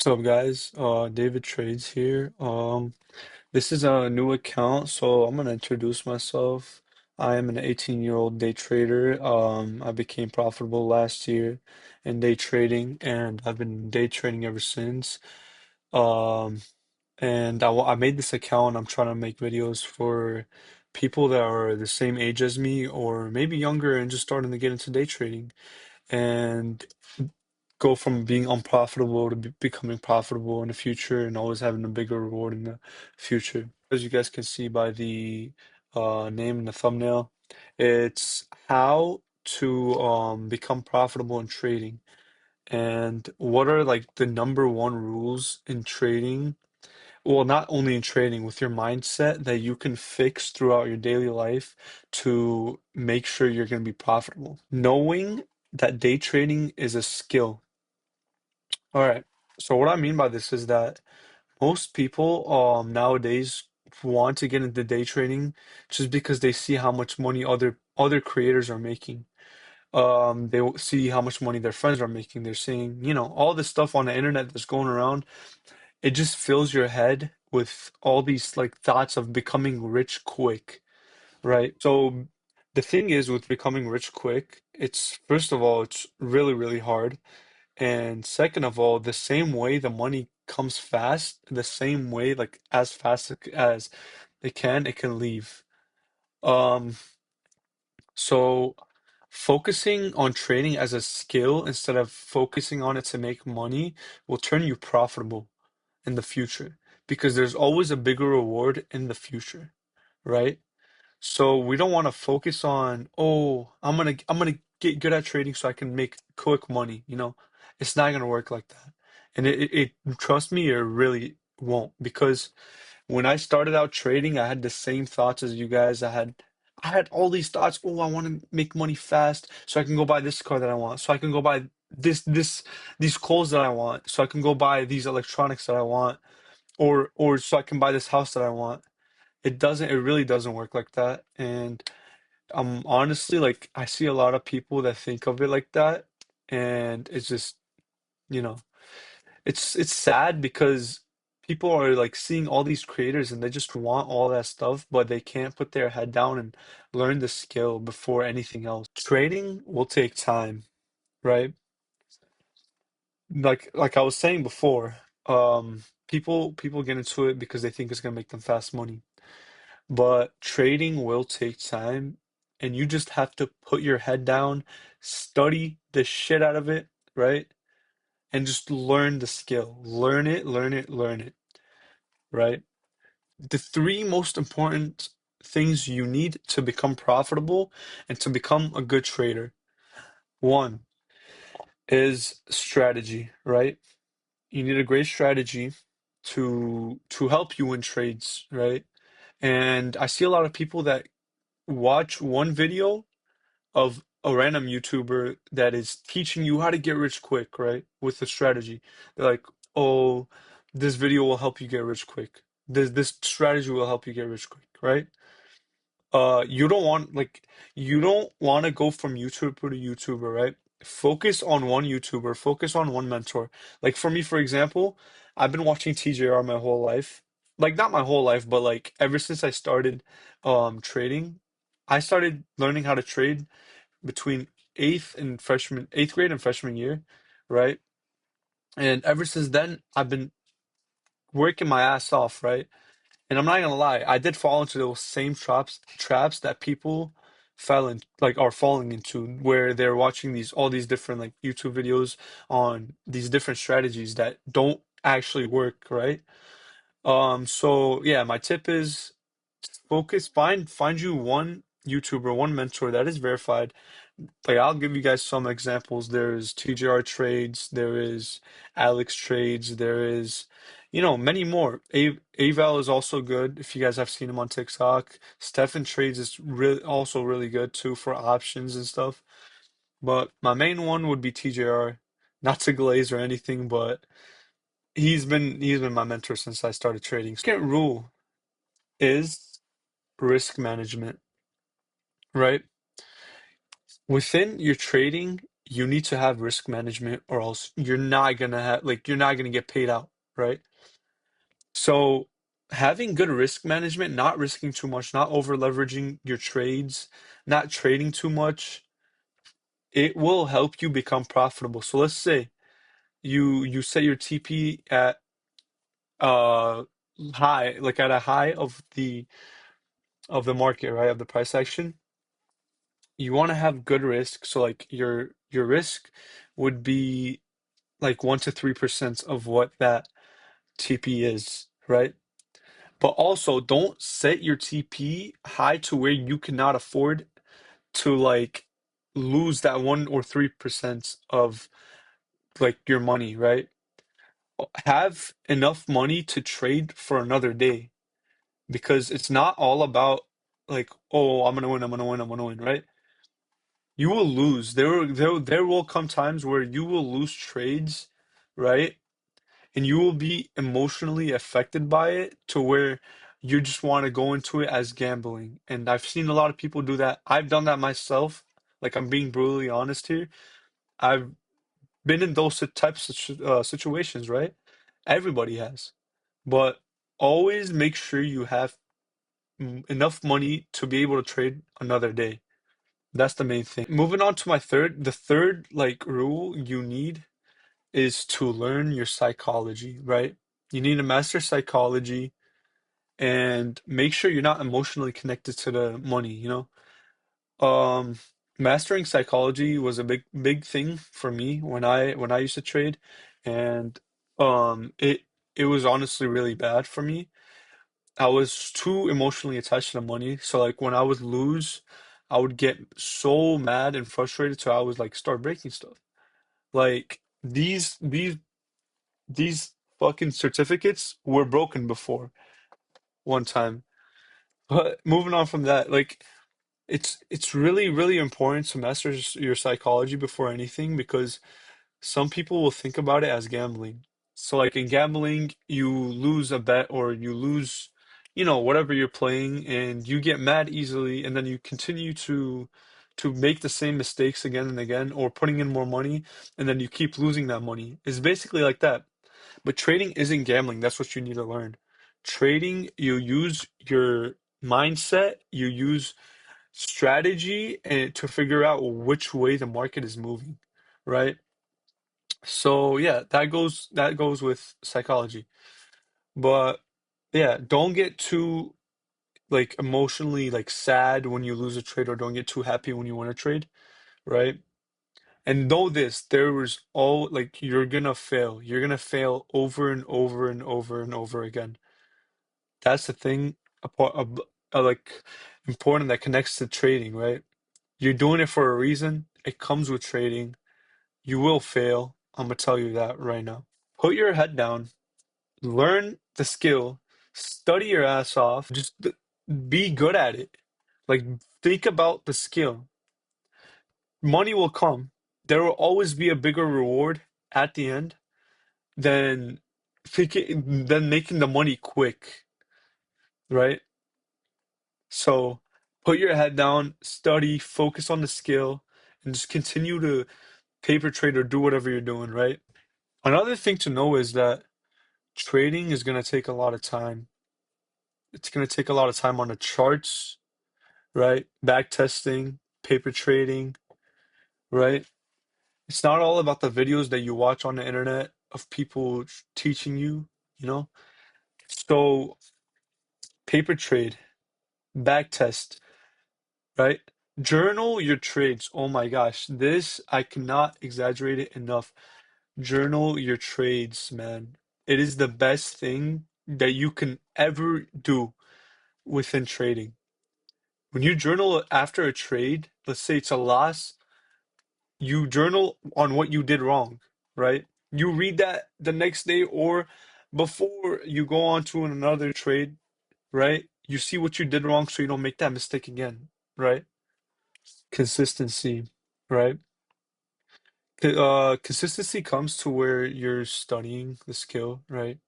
What's up, guys? David Trades here. This is a new account, so I'm gonna introduce myself. I am an 18-year-old day trader. I became profitable last year in day trading, and I've been day trading ever since. Um, and I made this account. I'm trying to make videos for people that are the same age as me, or maybe younger, and just starting to get into day trading. And go from being unprofitable to becoming profitable in the future and always having a bigger reward in the future. As you guys can see by the name and the thumbnail, it's how to become profitable in trading and what are like the number one rules in trading. Well, not only in trading, with your mindset that you can fix throughout your daily life to make sure you're going to be profitable. Knowing that day trading is a skill. All right. So what I mean by this is that most people nowadays want to get into day trading just because they see how much money other creators are making. They see how much money their friends are making. They're seeing, all this stuff on the internet that's going around. It just fills your head with all these like thoughts of becoming rich quick, right? So the thing is with becoming rich quick, it's first of all, it's really, really hard. And second of all, the same way the money comes fast, the same way, like as fast as it can leave. Um, so focusing on trading as a skill instead of focusing on it to make money will turn you profitable in the future because there's always a bigger reward in the future, right? So we don't want to focus on, oh, I'm gonna get good at trading so I can make quick money, It's not gonna work like that. And trust me, it really won't. Because when I started out trading, I had the same thoughts as you guys. I had all these thoughts, oh, I want to make money fast so I can go buy this car that I want, so I can go buy these clothes that I want, so I can go buy these electronics that I want, or so I can buy this house that I want. It really doesn't work like that. And honestly, like I see a lot of people that think of it like that, and it's just, you know, it's sad because people are like seeing all these creators and they just want all that stuff, but they can't put their head down and learn the skill before anything else. Trading will take time, right? Like I was saying before, people get into it because they think it's gonna make them fast money. But trading will take time, and you just have to put your head down, study the shit out of it, right? And just learn the skill. Learn it, learn it, learn it, right? The three most important things you need to become profitable and to become a good trader. One is strategy, right? You need a great strategy to help you win trades, right? And I see a lot of people that watch one video of a random YouTuber that is teaching you how to get rich quick, right? With a strategy. They're like, oh, this video will help you get rich quick. This strategy will help you get rich quick, right? You don't want like you don't want to go from YouTuber to YouTuber, right? Focus on one YouTuber, focus on one mentor. Like for me, for example, I've been watching TJR my whole life. Like not my whole life, but like ever since I started trading, I started learning how to trade between eighth grade and freshman year, right? And ever since then, I've been working my ass off, right? And I'm not gonna lie, I did fall into those same traps that people fell in like are falling into, where they're watching these all these different like YouTube videos on these different strategies that don't actually work, right? So yeah, my tip is focus, find you one YouTuber, one mentor that is verified. Like I'll give you guys some examples. There's TGR Trades, there is Alex Trades, there is, many more. Aval is also good if you guys have seen him on TikTok. Stefan Trades is really also really good too for options and stuff. But my main one would be TJR. Not to glaze or anything, but he's been my mentor since I started trading. Second rule is risk management, right? Within your trading, you need to have risk management or else you're not gonna get paid out, right? So having good risk management, not risking too much, not over leveraging your trades, not trading too much, it will help you become profitable. So let's say you set your TP at uh high, like at a high of the market, right? Of the price action. You want to have good risk. So like your risk would be like 1 to 3% of what that TP is, right? But also don't set your TP high to where you cannot afford to like lose that 1 or 3% of like your money, right? Have enough money to trade for another day because it's not all about like, oh, I'm gonna win, I'm gonna win, I'm gonna win, right? You will lose. There will come times where you will lose trades, right? And you will be emotionally affected by it to where you just want to go into it as gambling. And I've seen a lot of people do that. I've done that myself. Like I'm being brutally honest here. I've been in those types of situations, right? Everybody has. But always make sure you have enough money to be able to trade another day. That's the main thing. Moving on to the third like rule you need is to learn your psychology, right? You need to master psychology and make sure you're not emotionally connected to the money, you know? Um, Mastering psychology was a big thing for me when I used to trade, and it was honestly really bad for me. I was too emotionally attached to the money, so like when I would lose, I would get so mad and frustrated, so I would like start breaking stuff. Like these fucking certificates were broken before one time. But moving on from that, like it's really important to master your psychology before anything because some people will think about it as gambling. So like in gambling, you lose a bet or you lose, whatever you're playing and you get mad easily and then you continue to make the same mistakes again and again or putting in more money and then you keep losing that money. It's basically like that. But trading isn't gambling. That's what you need to learn. Trading, you use your mindset, you use strategy and to figure out which way the market is moving, right? So yeah, that goes with psychology. But yeah, don't get too like emotionally like sad when you lose a trade or don't get too happy when you win a trade, right? And know this, there was all like you're gonna fail. You're gonna fail over and over and over and over again. That's the thing like important that connects to trading, right? You're doing it for a reason. It comes with trading. You will fail. I'm gonna tell you that right now. Put your head down, learn the skill, study your ass off, just be good at it. Like think about the skill. Money will come. There will always be a bigger reward at the end than than making the money quick, right? So put your head down, study, focus on the skill, and just continue to paper trade or do whatever you're doing, right? Another thing to know is that trading is going to take a lot of time. It's going to take a lot of time on the charts, right? Back testing, paper trading, right? It's not all about the videos that you watch on the internet of people teaching you, you know? So paper trade, back test, right? Journal your trades. Oh my gosh, this I cannot exaggerate it enough. Journal your trades, man. It is the best thing that you can ever do within trading. When you journal after a trade, let's say it's a loss, you journal on what you did wrong, right? You read that the next day or before you go on to another trade, right? You see what you did wrong so you don't make that mistake again, right? Consistency, right? Consistency comes to where you're studying the skill, right?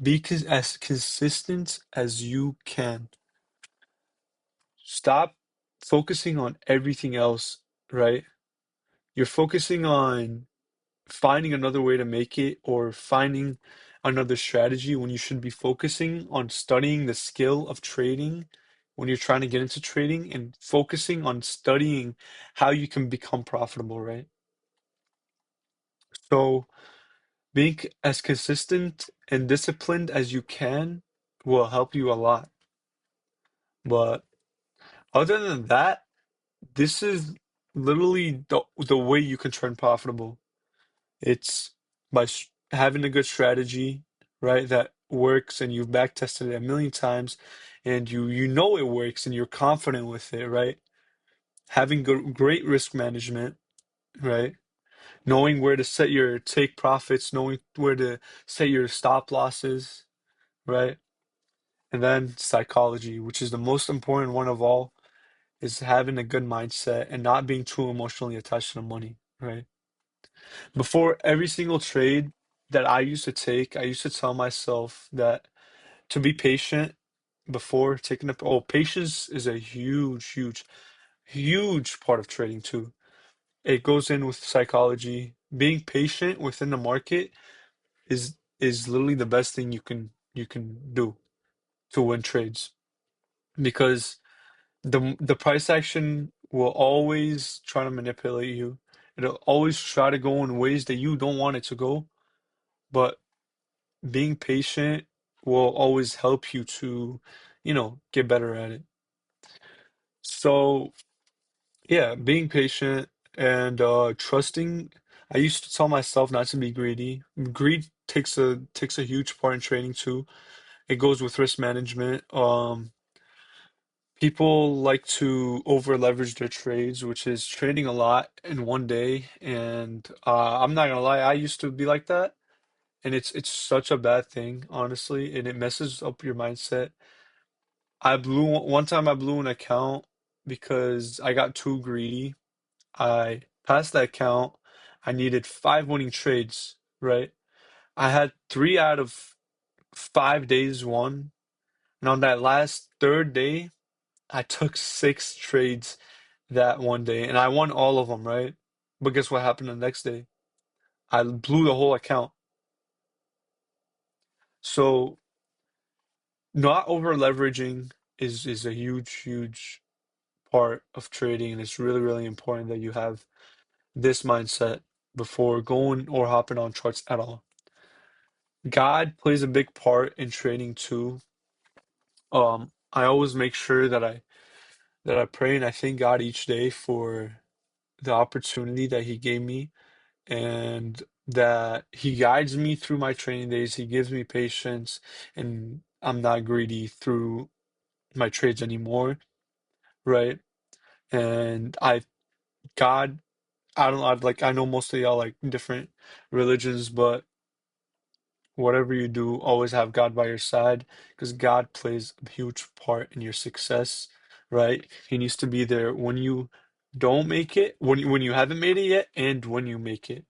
Be as consistent as you can. Stop focusing on everything else, right? you're focusing on finding another way to make it or finding another strategy when you should be focusing on studying the skill of trading when you're trying to get into trading and focusing on studying how you can become profitable, right? So being as consistent and disciplined as you can will help you a lot. But other than that, this is literally the way you can turn profitable. It's by having a good strategy, right, that works and you've back tested it a million times and you know it works and you're confident with it, right? Having great risk management, right? Knowing where to set your take profits, knowing where to set your stop losses, right? And then psychology, which is the most important one of all, is having a good mindset and not being too emotionally attached to the money, right? Before every single trade that I used to take, I used to tell myself that to be patient before taking up. Oh, patience is a huge, huge, huge part of trading too. It goes in with psychology. Being patient within the market is literally the best thing you can do to win trades because the price action will always try to manipulate you. It'll always try to go in ways that you don't want it to go, but being patient will always help you to, get better at it. So, yeah, being patient and trusting. I used to tell myself not to be greedy. Greed takes a huge part in trading too. It goes with risk management. People like to over leverage their trades, which is trading a lot in one day. And I'm not gonna lie, I used to be like that. And it's such a bad thing, honestly, and it messes up your mindset. One time I blew an account because I got too greedy. I passed that account. I needed five winning trades, right? I had 3 out of 5 days won. And on that last third day, I took six trades that one day and I won all of them, right? But guess what happened the next day? I blew the whole account. So not over leveraging is a huge, huge part of trading, and it's really, really important that you have this mindset before going or hopping on charts at all. God plays a big part in trading too. I always make sure that I pray and I thank God each day for the opportunity that He gave me and that He guides me through my training days. He gives me patience, and I'm not greedy through my trades anymore, right? And God, I don't know, like I know most of y'all like different religions, but whatever you do, always have God by your side because God plays a huge part in your success, right? He needs to be there when you don't make it, when you haven't made it yet, and when you make it.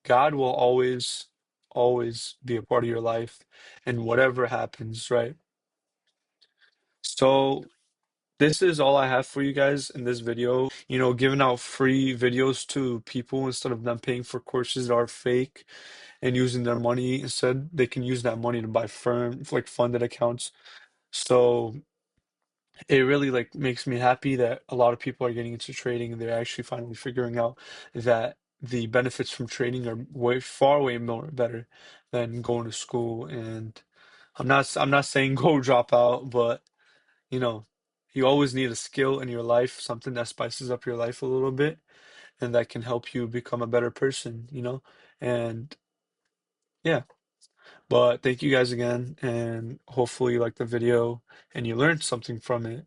God will always, always be a part of your life and whatever happens, right? So this is all I have for you guys in this video. Giving out free videos to people instead of them paying for courses that are fake and using their money. Instead, they can use that money to buy like funded accounts. So it really like makes me happy that a lot of people are getting into trading and they're actually finally figuring out that the benefits from trading are way far way more better than going to school. And I'm not saying go drop out, but you know, you always need a skill in your life, something that spices up your life a little bit and that can help you become a better person. And yeah, but thank you guys again, and hopefully you liked the video and you learned something from it.